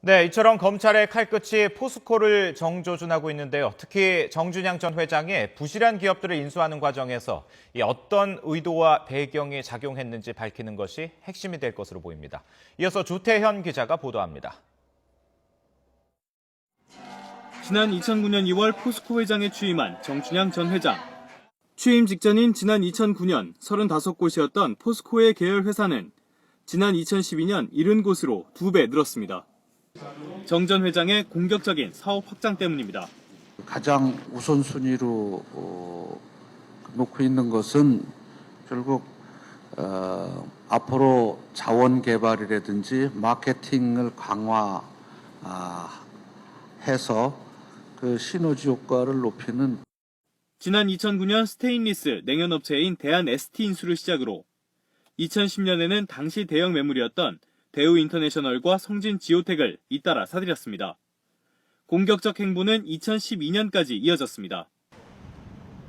네, 이처럼 검찰의 칼끝이 포스코를 정조준하고 있는데요. 특히 정준양 전 회장이 부실한 기업들을 인수하는 과정에서 어떤 의도와 배경이 작용했는지 밝히는 것이 핵심이 될 것으로 보입니다. 이어서 주태현 기자가 보도합니다. 지난 2009년 2월 포스코 회장에 취임한 정준양 전 회장. 취임 직전인 지난 2009년 35곳이었던 포스코의 계열 회사는 지난 2012년 70곳으로 2배 늘었습니다. 정 전 회장의 공격적인 사업 확장 때문입니다. 가장 우선순위로 놓고 있는 것은 결국 앞으로 자원 개발이라든지 마케팅을 강화해서 그 시너지 효과를 높이는. 지난 2009년 스테인리스 냉연업체인 대한 ST 인수를 시작으로 2010년에는 당시 대형 매물이었던 대우인터내셔널과 성진지오텍을 잇따라 사들였습니다. 공격적 행보는 2012년까지 이어졌습니다.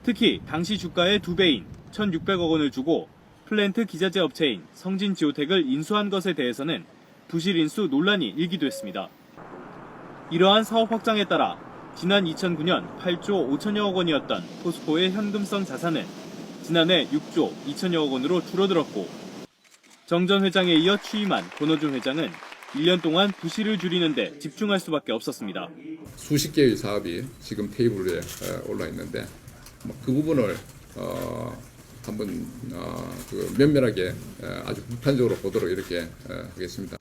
특히 당시 주가의 2배인 1,600억 원을 주고 플랜트 기자재 업체인 성진지오텍을 인수한 것에 대해서는 부실 인수 논란이 일기도 했습니다. 이러한 사업 확장에 따라 지난 2009년 8조 5천여억 원이었던 포스코의 현금성 자산은 지난해 6조 2천여억 원으로 줄어들었고, 정 전 회장에 이어 취임한 권호준 회장은 1년 동안 부실을 줄이는 데 집중할 수밖에 없었습니다. 수십 개의 사업이 지금 테이블 위에 올라 있는데 그 부분을 한번 면밀하게 아주 비판적으로 보도록 이렇게 하겠습니다.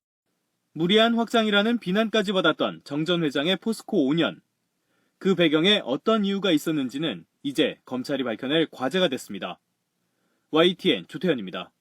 무리한 확장이라는 비난까지 받았던 정 전 회장의 포스코 5년. 그 배경에 어떤 이유가 있었는지는 이제 검찰이 밝혀낼 과제가 됐습니다. YTN 조태현입니다.